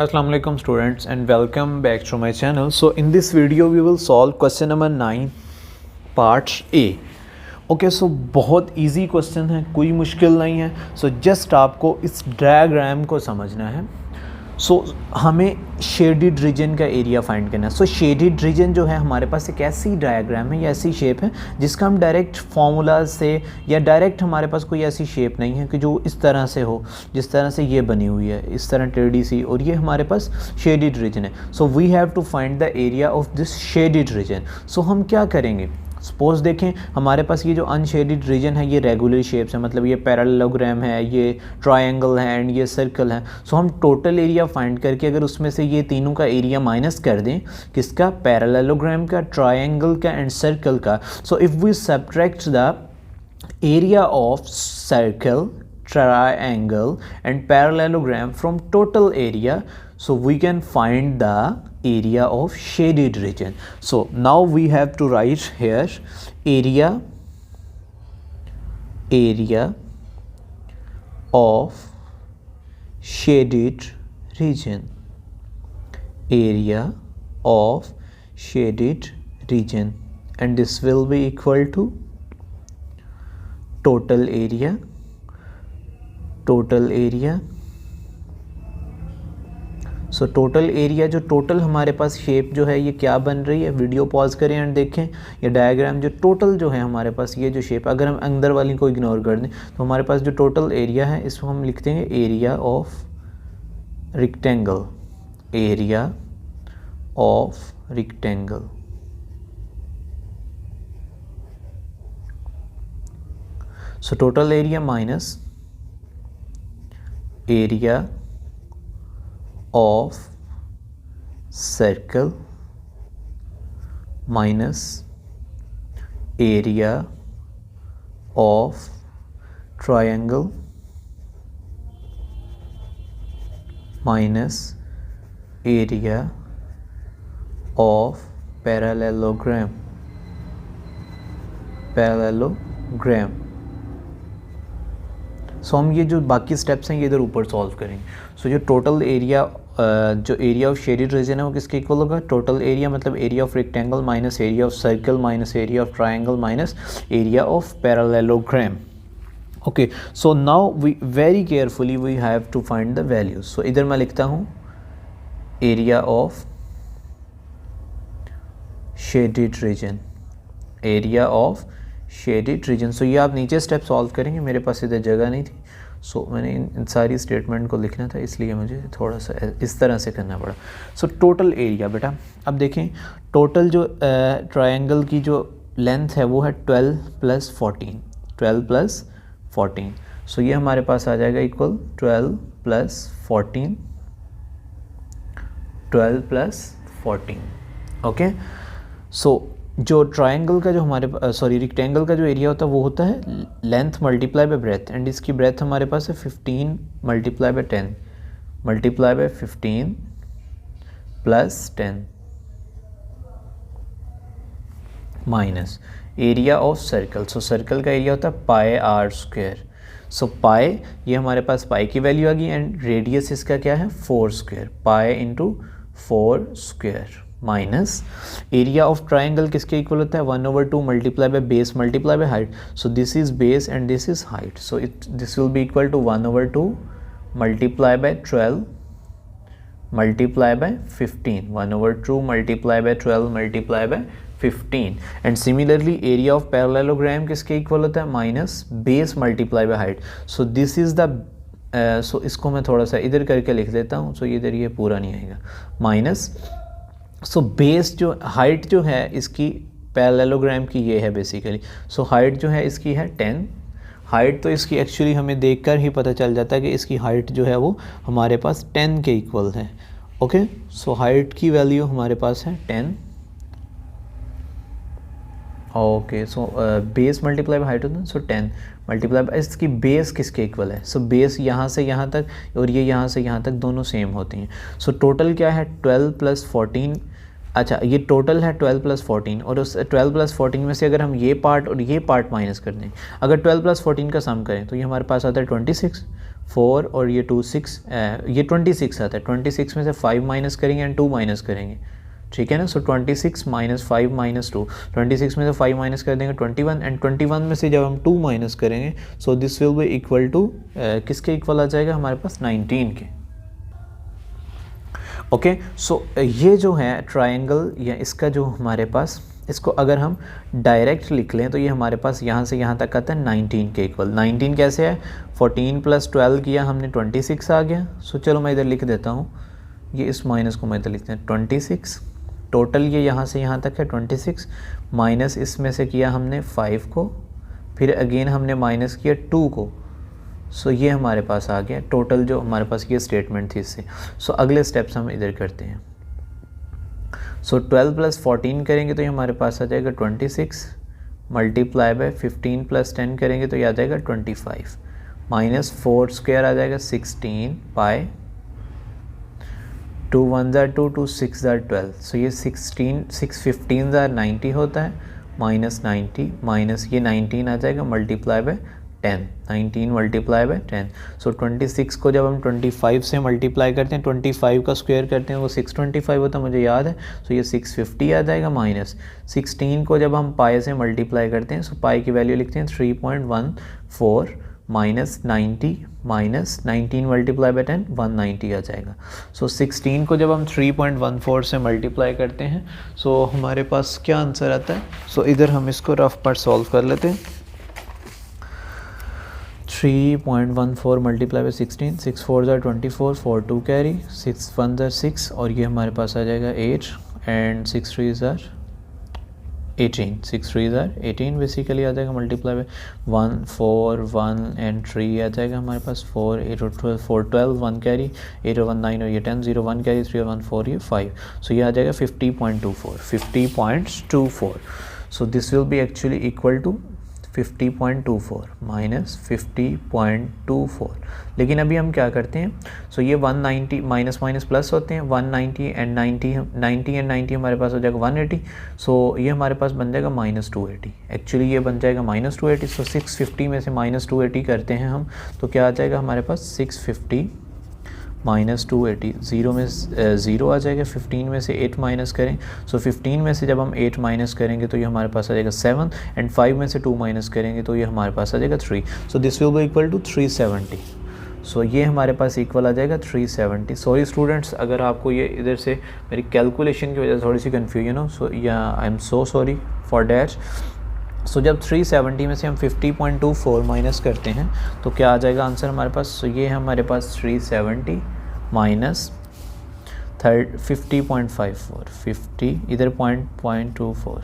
Assalamu alaikum students and welcome back to my channel. So in this video we will solve question number 9 part A. Okay so बहुत easy question है, कोई मुश्किल नहीं है. So just आपको इस diagram को समझना है. सो हमें शेडिड रीजन का एरिया फाइंड करना है. सो शेडिड रीजन जो है हमारे पास एक ऐसी डायग्राम है या ऐसी शेप है जिसका हम डायरेक्ट फार्मूला से या डायरेक्ट हमारे पास कोई ऐसी शेप नहीं है कि जो इस तरह से हो, जिस तरह से ये बनी हुई है, इस तरह टेढ़ी सी, और ये हमारे पास शेडिड रीजन है. So we have to find the area of this shaded region. So हम क्या करेंगे, सपोज देखें हमारे पास ये जो अनशेडिड रीजन है ये रेगुलर शेप्स है, मतलब ये पैरेललोग्राम है, ये ट्रायंगल है एंड ये सर्कल है. सो हम टोटल एरिया फाइंड करके अगर उसमें से ये तीनों का एरिया माइनस कर दें, किसका, पैरेललोग्राम का, ट्रायंगल का एंड सर्कल का. So if we subtract the area of circle, triangle and parallelogram from total area, so we can find the area of shaded region. So now we have to write here area of shaded region, area of shaded region, and this will be equal to total area. So total area, जो total हमारे पास shape जो है ये क्या बन रही है, video pause करें एंड देखें ये डायग्राम. जो टोटल जो है हमारे पास ये जो शेप, अगर हम अंदर वाली को इग्नोर कर दें तो हमारे पास जो टोटल एरिया है इसको हम लिख देंगे area of rectangle, area of rectangle. So total area minus area of circle minus area of triangle minus area of parallelogram. सो हम ये जो बाकी स्टेप्स हैं ये इधर ऊपर सॉल्व करेंगे. सो जो टोटल एरिया, जो एरिया ऑफ शेडेड रीजन है वो किसके इक्वल होगा, टोटल एरिया मतलब area of rectangle minus area of circle minus area of triangle minus area of parallelogram. Okay, so now we very carefully we have to find the values. So इधर मैं लिखता हूँ area of shaded region, area of shaded region. So ये आप नीचे step solve करेंगे, मेरे पास इधर जगह नहीं थी. सो मैंने इन सारी स्टेटमेंट को लिखना था, इसलिए मुझे थोड़ा सा इस तरह से करना पड़ा. सो टोटल एरिया बेटा, अब देखें टोटल जो ट्रायंगल की जो लेंथ है वो है 12 + 14, 12 + 14. सो ये हमारे पास आ जाएगा इक्वल 12 + 14, 12 + 14. ओके, सो जो ट्रायंगल का जो हमारे रेक्टेंगल का जो एरिया होता है वो होता है length multiply by breath, and इसकी ब्रेथ हमारे पास है 15 × 10 multiply by 15 + 10 minus area of circle. So circle का एरिया होता है πr². सो पाई, ये हमारे पास पाई की वैल्यू आ गई, एंड रेडियस इसका क्या है 4², pi × 4² minus area of triangle किसके इक्वल होता है 1/2 multiply by base multiply by height. So this is base and this is height. So this will be equal to 1/2 multiply by 12 multiply by 15, 1/2 multiply by 12 multiply by 15. And similarly area of parallelogram किसके equal होता है minus base multiply by height. So this is the so इसको मैं थोड़ा सा इधर करके लिख देता हूँ. सो इधर ये पूरा नहीं आएगा, माइनस. सो बेस जो हाइट जो है इसकी पैरेललोग्राम की ये है बेसिकली. सो हाइट जो है इसकी है 10. हाइट तो इसकी एक्चुअली हमें देखकर ही पता चल जाता है कि इसकी हाइट जो है वो हमारे पास 10 के इक्वल है. ओके, सो हाइट की वैल्यू हमारे पास है 10. Okay, so base multiply by height होता है, सो 10 मल्टीप्लाई बाय इसकी बेस किसके इक्वल है. सो बेस यहाँ से यहाँ तक और ये यहाँ से यहाँ तक दोनों सेम होती हैं. सो टोटल क्या है 12 + 14 अच्छा ये टोटल है 12 प्लस 14 और उस 12 प्लस 14 में से अगर हम ये पार्ट और ये पार्ट माइनस कर दें, अगर 12 प्लस 14 का सम करें तो ये हमारे पास आता है 26, 4 और ये 2 6, ये 26 आता है। 26 में से 5 माइनस करेंगे एंड 2 माइनस करेंगे, ठीक है ना। सो 26 माइनस 5 माइनस 2, 26 में से 5 माइनस कर देंगे 21 एंड 21 में से जब हम 2 माइनस करेंगे so this will be equal to किसके इक्वल आ जाएगा हमारे पास 19 के। ओके सो ये जो है ट्रायंगल या इसका जो हमारे पास, इसको अगर हम डायरेक्ट लिख लें तो ये हमारे पास यहाँ से यहाँ तक आता है 19 के इक्वल। 19 कैसे है, 14 प्लस 12 किया हमने 26 आ गया। सो चलो मैं इधर लिख देता हूँ, ये इस माइनस को मैं इधर लिखते हैं 26, टोटल ये यहाँ से यहाँ तक है 26, माइनस इसमें से किया हमने 5 को, फिर अगेन हमने माइनस किया 2 को। सो ये हमारे पास आ गया टोटल जो हमारे पास ये स्टेटमेंट थी इससे। सो अगले स्टेप्स हम इधर करते हैं। सो 12 प्लस 14 करेंगे तो ये हमारे पास आ जाएगा 26 मल्टीप्लाई बाय 15 प्लस 10 करेंगे तो ये आ जाएगा 25 माइनस 4 स्क्वायर आ जाएगा 16 बाय 2 1 ज़ार 2 2 6 ज़ार 12। सो ये 16 6 15 ज़ार 90 होता है माइनस 90 माइनस ये 19 आ जाएगा मल्टीप्लाई बाय 10, 19 मल्टीप्लाई बाय 10। सो 26 को जब हम 25 से मल्टीप्लाई करते हैं, 25 का स्क्वायर करते हैं वो 625 होता है मुझे याद है। सो ये 650 आ जाएगा माइनस 16 को जब हम पाई से मल्टीप्लाई करते हैं, सो पाई की वैल्यू लिखते हैं 3.14 माइनस 90 माइनस 19 मल्टीप्लाई बाय 10 190 आ जाएगा। सो 16 को जब हम 3.14 से मल्टीप्लाई करते हैं सो हमारे पास क्या आंसर आता है। सो इधर हम इसको रफ पर सॉल्व कर लेते हैं। 3.14 मल्टीप्लाई बाय 16, 6 4 ज़ार 24, 4 2 कैरी, 6 1 ज़ार 6 और ये हमारे पास आ जाएगा 8 एंड 6 3 ज़ार 18, 6 3 ज़ार 18 बेसिकली आ जाएगा मल्टीप्लाई बाय 1 4 1 एंड 3 आ जाएगा हमारे पास 4 8 और 12 4 12 1 कैरी 8 और 1 9 और ये 10 0 1 कैरी 3 और 1 4 ये 5। सो ये आ जाएगा 50.24 so this will be actually equal to 50.24 minus 50.24। लेकिन अभी हम क्या करते हैं, सो ये 190 माइनस माइनस प्लस होते हैं 190 एंड 90 एंड 90 हमारे पास हो जाएगा 180। सो ये हमारे पास बन जाएगा माइनस 280, एक्चुअली ये बन जाएगा माइनस 280। सो 650 में से माइनस 280 करते हैं हम तो क्या आ जाएगा हमारे पास 650 माइनस 280, 0 में 0 आ जाएगा, 15 में से 8 माइनस करें। सो 15 में से जब हम 8 माइनस करेंगे तो ये हमारे पास आ जाएगा 7 एंड 5 में से 2 माइनस करेंगे तो ये हमारे पास आ जाएगा 3। So this will be equal to 370। सो ये हमारे पास इक्वल आ जाएगा 370। सॉरी स्टूडेंट्स अगर आपको ये इधर से मेरी कैलकुलेशन की वजह से थोड़ी सी कन्फ्यूजन हो, सो या I am so sorry for that. So जब 370 में से हम 50.24 माइनस करते हैं तो क्या आ जाएगा आंसर हमारे पास। सो ये है हमारे पास 370 माइनस 50.54 50 इधर 0.24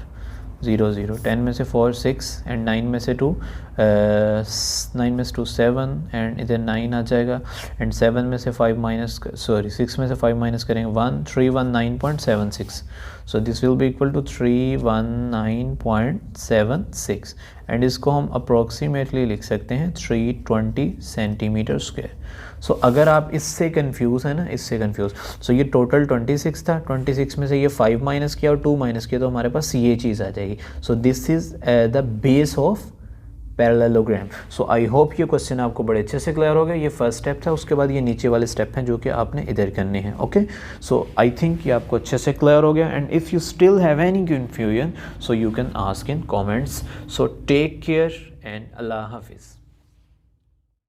0 0 10 में से 4 6 एंड 9 में से 2 9 में से 2 7 एंड इधर 9 आ जाएगा एंड 7 में से 5 माइनस 6 में से 5 माइनस करेंगे 319.76। So this will be equal to 319.76 and इसको हम अप्रॉक्सीमेटली लिख सकते हैं 320 सेंटीमीटर स्क्वायर। सो अगर आप इससे कंफ्यूज है ना, इससे कंफ्यूज, सो ये टोटल 26 था, 26 में से ये 5 माइनस किया और 2 माइनस किया तो हमारे पास ये चीज़ आ जाएगी। So this is the base of parallelogram. So I hope ये क्वेश्चन आपको बड़े अच्छे से क्लियर हो गया। ये फर्स्ट स्टेप था, उसके बाद ये नीचे वाले स्टेप हैं जो कि आपने इधर करने हैं। ओके सो आई थिंक ये आपको अच्छे से क्लियर हो गया and if you still have any confusion so you can ask in comments. So take care and अल्लाह हाफिज़।